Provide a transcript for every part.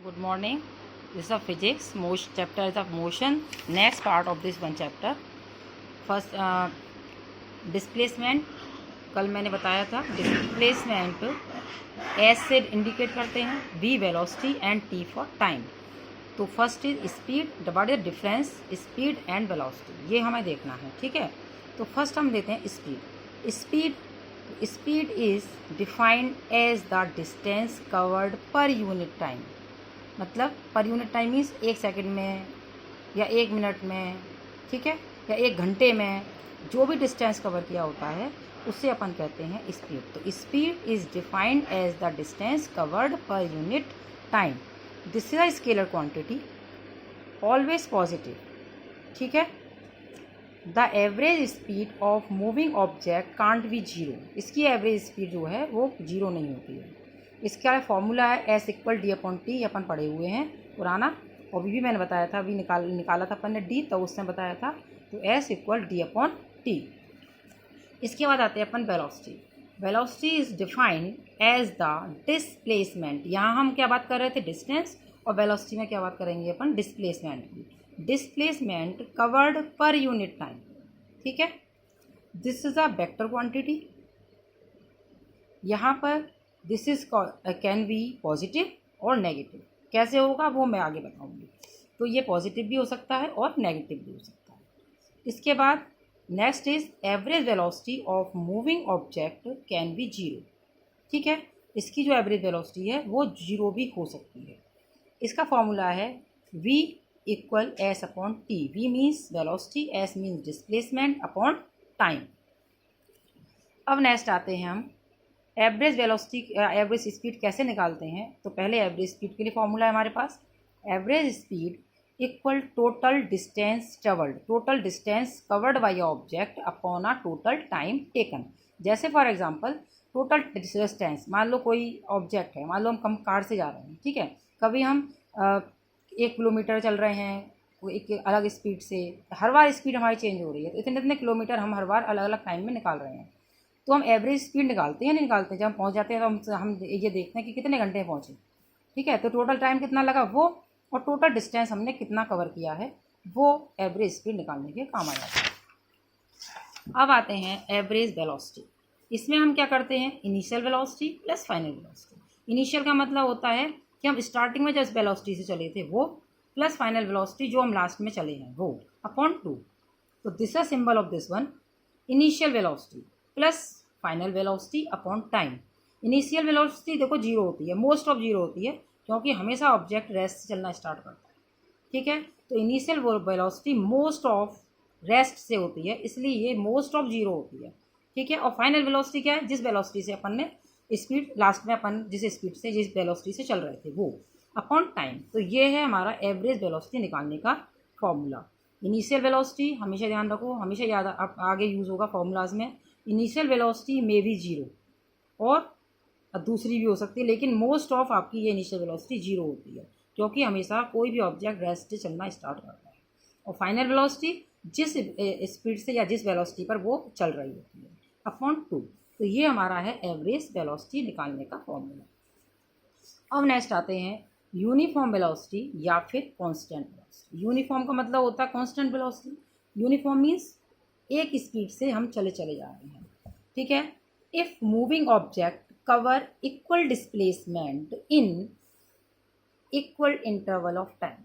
Good morning. This is a physics. Most chapter is of motion. Next part of this one chapter. First displacement. कल मैंने बताया था displacement S से indicate करते हैं, v velocity and t for time. तो first is speed. What is difference speed and velocity, ये हमें देखना है. ठीक है, तो फर्स्ट हम लेते हैं speed. Speed is defined as the distance covered per unit time. मतलब per unit time means 1 second में या 1 मिनट में, ठीक है, या 1 घंटे में जो भी डिस्टेंस कवर किया होता है उससे अपन कहते हैं स्पीड. तो speed is defined as the distance covered per unit time. This is a scalar quantity, always positive. ठीक है. The average speed of moving object can't be zero. इसकी एवरेज स्पीड जो है वो जीरो नहीं होती है. इसका फॉर्मूला है S equal D upon T. अपन पढ़े हुए हैं पुराना, और भी मैंने बताया था, अभी निकाला था अपन ने डी, तो उसने बताया था. तो S equal D upon T. इसके बाद आते हैं अपन velocity. Velocity is defined as the displacement. यहाँ हम क्या बात कर रहे थे, डिस्टेंस, और वेलोसिटी में क्या बात करेंगे अपन, डिस्प्लेसमेंट की. Displacement covered per unit time. ठीक है. This is a vector quantity. यहाँ पर this is can be positive और नेगेटिव. कैसे होगा वो मैं आगे बताऊंगी. तो ये पॉजिटिव भी हो सकता है और नेगेटिव भी हो सकता है. इसके बाद next is average velocity of moving object can be zero. ठीक है. इसकी जो एवरेज वेलोसिटी है वो जीरो भी हो सकती है. इसका फॉर्मूला है v equal S upon T. v means velocity, S means displacement upon time. अब नेक्स्ट आते हैं हम एवरेज वेलोसिटी, एवरेज स्पीड कैसे निकालते हैं. तो पहले एवरेज स्पीड के लिए फॉर्मूला है हमारे पास. Average speed equal total distance travelled, total distance covered by object upon a total time taken. जैसे फॉर एग्जांपल टोटल डिस्टेंस, मान लो कोई ऑब्जेक्ट है, मान लो हम कार से जा रहे हैं. ठीक है. कभी हम 1 किलोमीटर चल रहे हैं एक अलग स्पीड से, हर बार स्पीड हमारी चेंज हो रही है. तो इतने इतने किलोमीटर हम हर बार अलग अलग टाइम में निकाल रहे हैं. तो हम एवरेज स्पीड निकालते हैं, नहीं निकालते. जब हम पहुंच जाते हैं तो हम ये देखते हैं कि कितने घंटे में पहुँचे. ठीक है. तो टोटल टाइम कितना लगा वो, और टोटल डिस्टेंस हमने कितना कवर किया है, वो एवरेज स्पीड निकालने के काम आ जाता है. अब आते हैं एवरेज वेलोसिटी. इसमें हम क्या करते हैं, initial velocity plus final velocity. Initial का मतलब होता है कि हम स्टार्टिंग में जिस वेलोसिटी से चले थे वो, प्लस फाइनल वेलोसिटी जो हम लास्ट में चले हैं वो, अपॉन 2. तो this is symbol of this one. Initial velocity plus final velocity upon time. Initial velocity देखो जीरो होती है, मोस्ट ऑफ जीरो होती है, क्योंकि हमेशा ऑब्जेक्ट रेस्ट से चलना स्टार्ट करता है. ठीक है. तो initial velocity most of rest से होती है, इसलिए ये मोस्ट ऑफ जीरो होती है. ठीक है. और फाइनल वेलोसिटी क्या है, जिस वेलोसिटी से अपन ने स्पीड लास्ट में अपन जिस स्पीड से जिस वेलोसिटी से चल रहे थे वो, अपॉन टाइम. तो ये है हमारा एवरेज वेलोसिटी निकालने का फॉर्मूला. इनिशियल वेलोसिटी हमेशा ध्यान रखो, हमेशा याद आगे यूज़ होगा फॉर्मूलाज में. इनिशियल वेलोसिटी में भी जीरो और दूसरी भी हो सकती है, लेकिन मोस्ट ऑफ आपकी ये इनिशियल वेलोसिटी जीरो होती है, क्योंकि हमेशा कोई भी ऑब्जेक्ट रेस्ट से चलना स्टार्ट करता है. और फाइनल वेलोसिटी जिस स्पीड से या जिस वेलोसिटी पर वो चल रही होती है, अपॉन 2. तो ये हमारा है एवरेज वेलोसिटी निकालने का फॉर्मूला. अब नेक्स्ट आते हैं यूनिफॉर्म वेलोसिटी या फिर कांस्टेंट वेलोसिटी. यूनिफॉर्म का मतलब होता है कांस्टेंट वेलोसिटी. यूनिफॉर्म मीन्स एक स्पीड से हम चले जा रहे हैं. ठीक है. If moving object cover equal displacement in equal interval of time.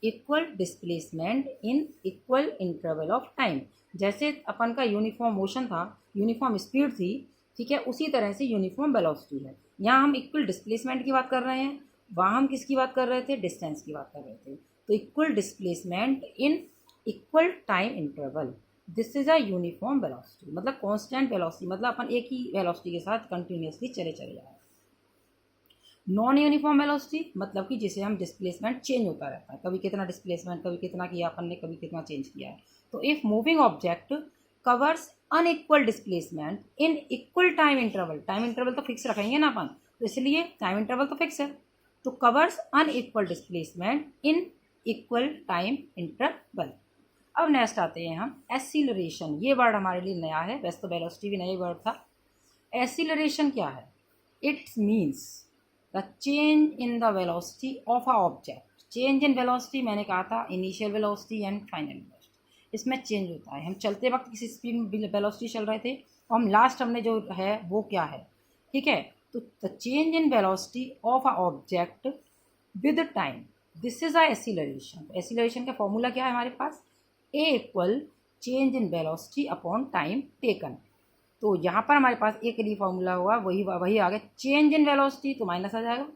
Equal displacement in equal interval of time. जैसे अपन का यूनिफॉर्म मोशन था, यूनिफॉर्म स्पीड थी. ठीक है. उसी तरह से यूनिफॉर्म वेलोसिटी है. यहाँ हम इक्वल डिस्प्लेसमेंट की बात कर रहे हैं, वहाँ हम किसकी बात कर रहे थे, डिस्टेंस की बात कर रहे थे. तो equal displacement in equal time interval, this is a uniform velocity. मतलब कांस्टेंट वेलोसिटी, मतलब अपन एक ही वेलोसिटी के साथ कंटिन्यूसली चले जा रहे हैं. नॉन यूनिफॉर्म वेलोसिटी मतलब कि जिसे हम डिस्प्लेसमेंट चेंज होता रहता है, कभी कितना डिस्प्लेसमेंट, कभी कितना किया अपन ने, कभी कितना चेंज किया है. तो if moving object covers unequal displacement in equal time interval. Time interval तो फिक्स रखेंगे ना अपन, तो इसलिए टाइम इंटरवल तो फिक्स है. तो covers unequal displacement in equal time interval. अब नेक्स्ट आते हैं हम एसिलरेशन. ये वर्ड हमारे लिए नया है, वैसे तो वेलोसिटी भी नया वर्ड था. एसिलरेशन क्या है, it's means the change in the velocity of a object. Change in velocity मैंने कहा था initial velocity and final velocity, इसमें चेंज होता है। हम चलते वक्त किसी स्पीड में वेलोसिटी चल रहे थे और हम लास्ट हमने जो है वो क्या है, ठीक है। तो the change in velocity of a object with time, this is a acceleration. Acceleration का फॉर्मूला क्या है हमारे पास, A equal change in velocity upon time taken. तो यहाँ पर हमारे पास ए के लिए फॉर्मूला होगा, वही आ गया चेंज इन वेलोसिटी, तो माइनस आ जाएगा।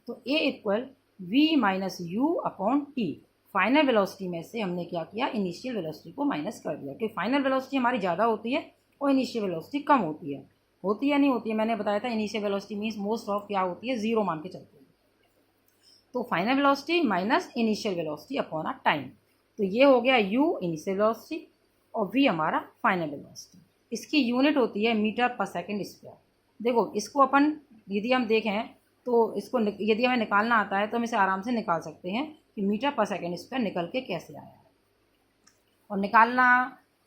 तो a equal v minus u upon t. Final velocity में से हमने क्या किया, इनिशियल वेलोसिटी को माइनस कर दिया, क्योंकि फाइनल वेलोसिटी हमारी ज़्यादा होती है और इनिशियल वेलोसिटी कम होती है। होती है नहीं होती है, मैंने बताया था initial velocity means most of क्या होती है, जीरो मान के चलते हैं। तो final velocity minus initial velocity upon a time, तो ये हो गया u इनिशियल वेलोसिटी और v हमारा फाइनल वेलोसिटी। इसकी यूनिट होती है मीटर पर सेकंड स्क्वायर। देखो इसको अपन यदि हम देखें तो इसको यदि हमें निकालना आता है तो हम इसे आराम से निकाल सकते हैं कि मीटर पर सेकंड स्क्वायर निकल के कैसे आया है। और निकालना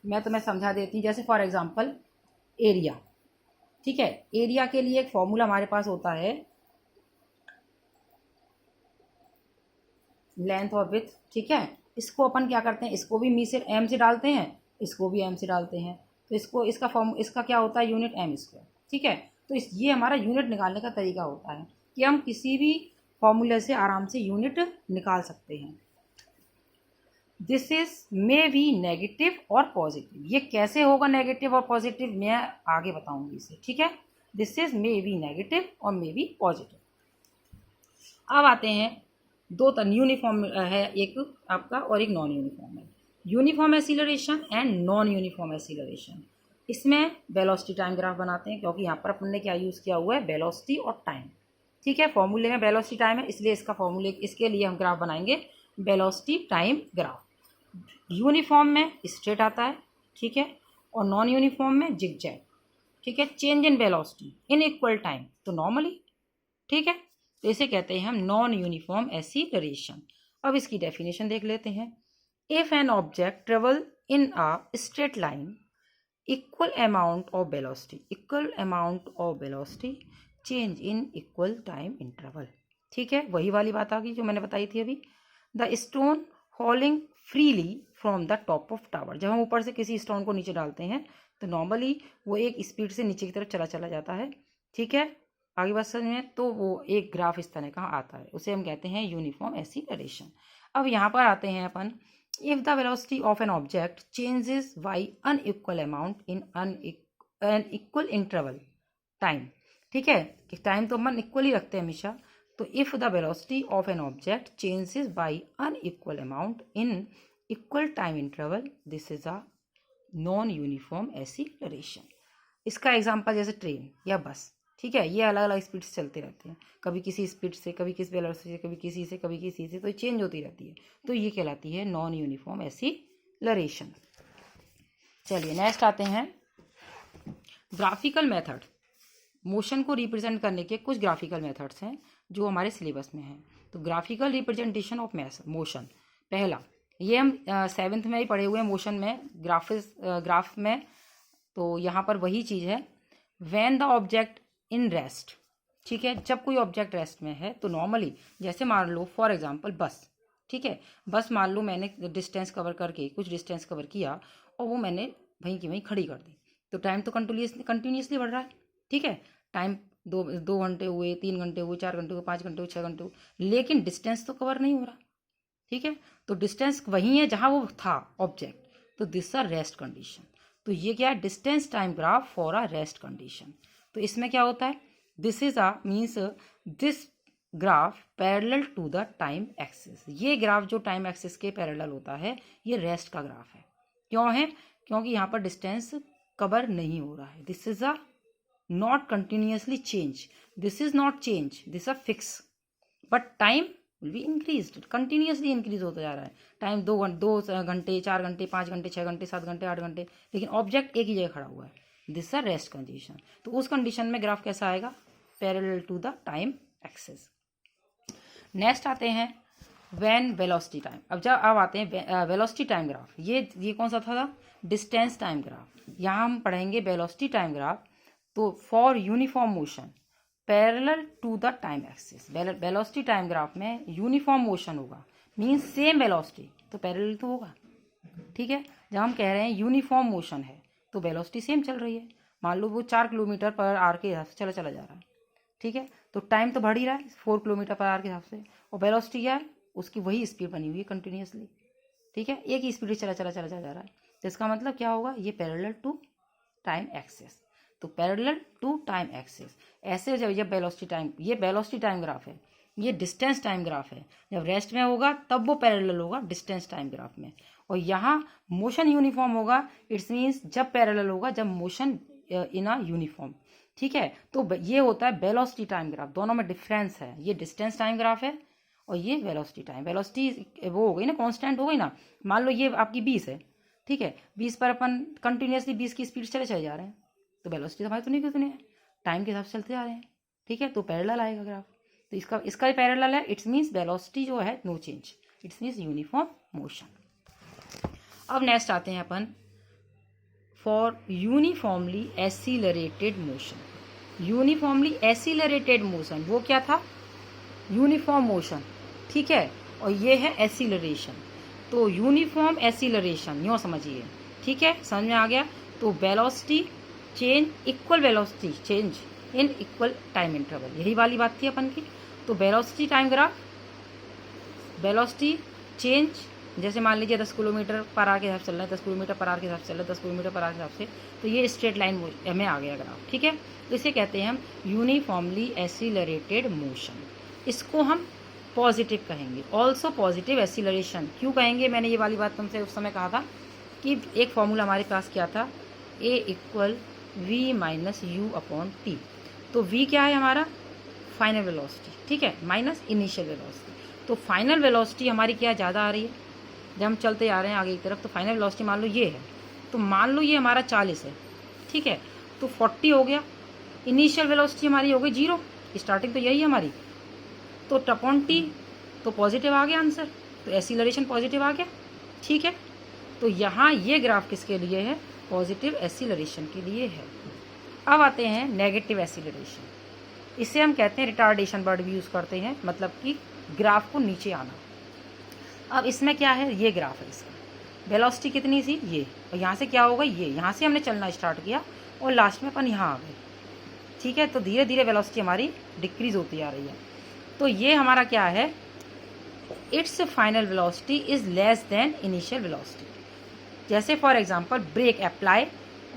मैं तुम्हें समझा देती हूँ, जैसे फॉर एग्जांपल एरिया, ठीक है। एरिया के लिए एक फॉर्मूला हमारे पास होता है लेंथ और विड्थ, ठीक है। इसको अपन क्या करते हैं, इसको भी मी से एम से डालते हैं, इसको भी एम से डालते हैं। तो इसका क्या होता है, यूनिट एम स्क्वायर, ठीक है। तो ये हमारा यूनिट निकालने का तरीका होता है कि हम किसी भी फॉर्मूले से आराम से यूनिट निकाल सकते हैं। This is may be negative और पॉजिटिव। ये कैसे होगा नेगेटिव और पॉजिटिव, मैं आगे बताऊंगी इसे, ठीक है। This is may be negative और मे बी पॉजिटिव। अब आते हैं दो तरह यूनिफॉर्म है, एक आपका और एक नॉन यूनिफॉर्म है। Uniform acceleration and non uniform acceleration. इसमें वेलोसिटी टाइम ग्राफ बनाते हैं, क्योंकि यहाँ पर अपन ने क्या यूज़ किया हुआ है, वेलोसिटी और टाइम, ठीक है। फॉर्मूले में वेलोसिटी टाइम है, इसलिए इसके लिए हम ग्राफ बनाएंगे वेलोसिटी टाइम ग्राफ। यूनिफॉर्म में स्ट्रेट आता है, ठीक है, और नॉन यूनिफॉर्म में जिगजैग, ठीक है। Change in velocity in equal time, तो नॉर्मली, ठीक है। तो इसे कहते हैं हम नॉन यूनिफॉर्म एसिलरेशन। अब इसकी डेफिनेशन देख लेते हैं। If an object travel in a straight line equal amount of velocity change in equal time interval, ठीक है। वही वाली बात आ गई जो मैंने बताई थी अभी। The stone falling freely from the top of tower, जब हम ऊपर से किसी स्टोन को नीचे डालते हैं तो नॉर्मली वो एक स्पीड से नीचे की तरफ चला जाता है, ठीक है। आगे बात समझ में, तो वो एक ग्राफ इस तरह का आता है, उसे हम कहते हैं यूनिफॉर्म एसिलरेशन। अब यहाँ पर आते हैं अपन, if the velocity of an object changes by unequal amount in an equal interval time, ठीक है। टाइम तो अपन इक्वल ही रखते हैं हमेशा। तो if the velocity of an object changes by unequal amount in equal time interval, this is a non uniform acceleration. इसका example जैसे train या बस, ठीक है, ये अलग अलग स्पीड से चलते रहते हैं, कभी किसी स्पीड से, कभी किस वेलोसिटी से, कभी किसी से, कभी किसी से, तो चेंज होती रहती है। तो ये कहलाती है नॉन यूनिफॉर्म एसिलरेशन। चलिए नेक्स्ट आते हैं ग्राफिकल मेथड। मोशन को रिप्रेजेंट करने के कुछ ग्राफिकल मेथड्स हैं जो हमारे सिलेबस में हैं। तो ग्राफिकल रिप्रेजेंटेशन ऑफ मोशन, पहला ये हम 7th में ही पढ़े हुए हैं मोशन में, ग्राफ में। तो यहाँ पर वही चीज़ है, when the object in rest, ठीक है। जब कोई ऑब्जेक्ट रेस्ट में है तो नॉर्मली जैसे मान लो फॉर एग्जांपल बस, ठीक है। बस मान लो मैंने डिस्टेंस कवर करके कुछ डिस्टेंस कवर किया और वो मैंने वहीं की वहीं खड़ी कर दी, तो टाइम तो कंटिन्यूसली बढ़ रहा है, ठीक है। टाइम 2 घंटे हुए, 3 घंटे हुए, 4 घंटे हुए, 5 घंटे हुए, 6 घंटे हुए, लेकिन डिस्टेंस तो कवर नहीं हो रहा, ठीक है। तो डिस्टेंस वहीं है जहाँ वो था ऑब्जेक्ट, तो दिस आर रेस्ट कंडीशन। तो ये क्या है, distance time graph for a rest condition. तो इसमें क्या होता है, this is a means this graph parallel to the time axis. ये ग्राफ जो टाइम एक्सिस के पैरेलल होता है, ये रेस्ट का ग्राफ है। क्यों है, क्योंकि यहाँ पर डिस्टेंस कवर नहीं हो रहा है। This is a not continuously change, this is not change, this are fix, but time will be increase, continuously increase होता जा रहा है। टाइम 2 घंटे, 4 घंटे, 5 घंटे, 6 घंटे, 7 घंटे, 8 घंटे, लेकिन ऑब्जेक्ट एक ही जगह खड़ा हुआ है, दिस आर रेस्ट कंडीशन। तो उस कंडीशन में ग्राफ कैसा आएगा, parallel to the time axis. Next आते हैं व्हेन वेलोसिटी टाइम। अब आते हैं वेलोसिटी टाइम ग्राफ। ये कौन सा था, डिस्टेंस टाइम ग्राफ। यहाँ हम पढ़ेंगे वेलोसिटी टाइम ग्राफ। तो for uniform motion, parallel to the time axis. Velocity time graph में यूनिफॉर्म मोशन होगा, मीन्स सेम वेलोसिटी, तो पैरेलल तो होगा। ठीक है, जब हम कह रहे हैं यूनिफॉर्म मोशन है तो वेलोसिटी सेम चल रही है। मान लो वो 4 किलोमीटर पर आवर के हिसाब से चला जा रहा है। ठीक है, तो टाइम तो बढ़ ही रहा है 4 किलोमीटर पर आवर के हिसाब से, और वेलोसिटी क्या है, उसकी वही स्पीड बनी हुई है कंटिन्यूसली। ठीक है, एक ही स्पीड चला जा रहा है, तो इसका मतलब क्या होगा, ये पैरेलल टू टाइम एक्सिस। तो पैरेलल टू टाइम एक्सिस ऐसे जब वेलोसिटी टाइम, ये वेलोसिटी टाइम ग्राफ है, ये डिस्टेंस टाइम ग्राफ है। जब रेस्ट में होगा तब वो पैरेलल होगा डिस्टेंस टाइम ग्राफ में, और यहाँ मोशन यूनिफॉर्म होगा। इट्स मीन्स जब पैरेलल होगा जब मोशन इन अ यूनिफॉर्म। ठीक है, तो ये होता है वेलोसिटी टाइम ग्राफ। दोनों में डिफरेंस है, ये डिस्टेंस टाइम ग्राफ है और ये वेलोसिटी टाइम। वेलोसिटी वो हो गई ना, कांस्टेंट हो गई ना। मान लो ये आपकी 20 है, ठीक है, 20 पर अपन कंटिन्यूसली 20 की स्पीड चले जा रहे हैं, तो वेलोसिटी तो हमारी तो नहीं कितनी है, टाइम के हिसाब से चलते जा रहे हैं। ठीक है, तो पैरेलल आएगा ग्राफ, तो इसका ही पैरेलल है। इट्स मीन्स वेलोसिटी जो है no change, it's means uniform motion. अब नेक्स्ट आते हैं अपन for uniformly accelerated motion. Uniformly accelerated motion वो क्या था, यूनिफॉर्म मोशन। ठीक है, और ये है एसिलरेशन। तो यूनिफॉर्म एसिलरेशन यूँ समझिए। ठीक है, समझ में आ गया। तो velocity change, equal velocity change in equal time interval, यही वाली बात थी अपन की। तो velocity time graph, velocity change, जैसे मान लीजिए 10 किलोमीटर पर आवर के हिसाब से चल रहा है, 10 किलोमीटर पर आवर के हिसाब से चल रहा है, 10 किलोमीटर पर आवर के हिसाब से, तो ये स्ट्रेट लाइन में आ गया ग्राफ। ठीक है, तो इसे कहते हैं हम यूनिफॉर्मली एसिलरेटेड मोशन। इसको हम पॉजिटिव कहेंगे, ऑल्सो पॉजिटिव एसिलरेशन। क्यों कहेंगे, मैंने ये वाली बात तुमसे उस समय कहा था कि एक फॉर्मूला हमारे पास क्या था, A equal v minus u upon t. तो v क्या है हमारा, फाइनल वेलोसिटी। ठीक है, माइनस इनिशियल वेलोसिटी। तो फाइनल वेलोसिटी हमारी क्या ज़्यादा आ रही है, जब हम चलते आ रहे हैं आगे की तरफ, तो फाइनल वेलोसिटी मान लो ये है, तो मान लो ये हमारा 40 है। ठीक है, तो 40 हो गया। इनिशियल वेलोसिटी हमारी हो गई 0, स्टार्टिंग तो यही है हमारी, तो अपॉन टी, तो पॉजिटिव आ गया आंसर, तो एसिलरेशन पॉजिटिव आ गया। ठीक है, तो यहाँ ये ग्राफ किसके लिए है, पॉजिटिव एसिलरेशन के लिए है। अब आते हैं नेगेटिव एसिलरेशन, इसे हम कहते हैं रिटार्डेशन वर्ड भी यूज़ करते हैं, मतलब कि ग्राफ को नीचे आना। अब इसमें क्या है, ये ग्राफ है, इसका वेलोसिटी कितनी थी ये, और यहाँ से क्या होगा, ये यहाँ से हमने चलना स्टार्ट किया और लास्ट में अपन यहाँ आ गए। ठीक है, तो धीरे धीरे वेलोसिटी हमारी डिक्रीज होती आ रही है। तो ये हमारा क्या है, it's final velocity is less than initial velocity. जैसे for example brake apply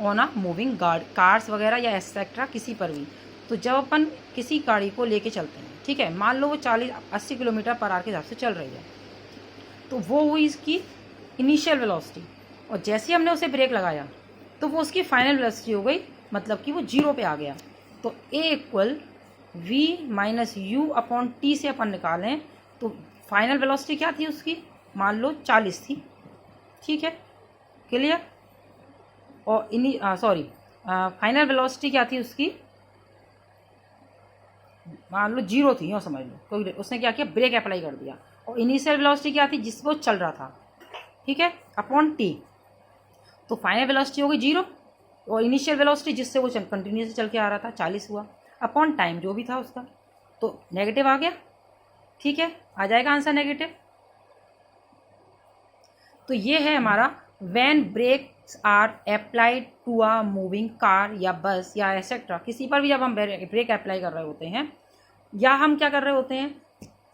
on a moving cars वगैरह या एक्सेट्रा किसी पर भी। तो जब अपन किसी गाड़ी को लेके चलते हैं, ठीक है, मान लो वो 40-80 किलोमीटर पर आवर के हिसाब से चल रही है, तो वो हुई इसकी इनिशियल वेलोसिटी, और जैसे ही हमने उसे ब्रेक लगाया तो वो उसकी फाइनल वेलोसिटी हो गई, मतलब कि वो 0 पे आ गया। तो A equal v minus u upon t से अपन निकालें तो फाइनल वेलोसिटी क्या थी उसकी, मान लो 40 थी। ठीक है, क्लियर। और फाइनल वेलोसिटी क्या थी उसकी, मान लो 0 थी, यूँ समझ लो, कोई उसने क्या किया, ब्रेक अप्लाई कर दिया। और इनिशियल वेलोसिटी क्या थी, जिस वो चल रहा था, ठीक है, अपॉन टी। तो फाइनल वेलोसिटी हो गई 0, और इनिशियल वेलोसिटी जिससे वो कंटिन्यूसली चल के आ रहा था 40 हुआ, अपॉन टाइम जो भी था उसका, तो नेगेटिव आ गया। ठीक है, आ जाएगा आंसर नेगेटिव। तो ये है हमारा when brakes are applied to a moving car या बस या एक्सेट्रा, किसी पर भी जब हम ब्रेक अप्लाई कर रहे होते हैं, या हम क्या कर रहे होते हैं,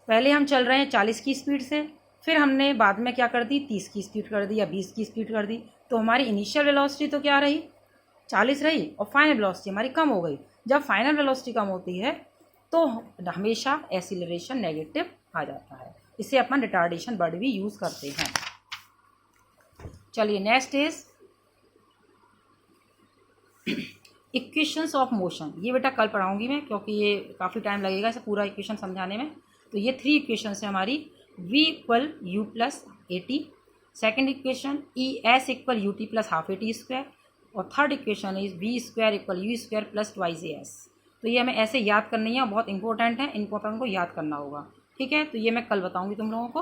पहले हम चल रहे हैं 40 की स्पीड से, फिर हमने बाद में क्या कर दी, 30 की स्पीड कर दी या 20 की स्पीड कर दी, तो हमारी इनिशियल वेलोसिटी तो क्या रही, 40 रही, और फाइनल वेलोसिटी हमारी कम हो गई। जब फाइनल वेलोसिटी कम होती है तो हमेशा एसिलरेशन नेगेटिव आ जाता है। इसे अपन रिटार्डेशन वर्ड भी यूज़ करते हैं। चलिए next is equations of motion. ये बेटा कल पढ़ाऊंगी मैं, क्योंकि ये काफ़ी टाइम लगेगा इसे पूरा इक्वेशन समझाने में। तो ये 3 इक्वेशन है हमारी, v equal u plus a t, second equation ई s equal u t plus half a t square, और third equation is v square equal u square plus twice a s. तो ये हमें ऐसे याद करनी है, बहुत इंपॉर्टेंट है, इनको अपन को याद करना होगा। ठीक है, तो ये मैं कल बताऊंगी तुम लोगों को।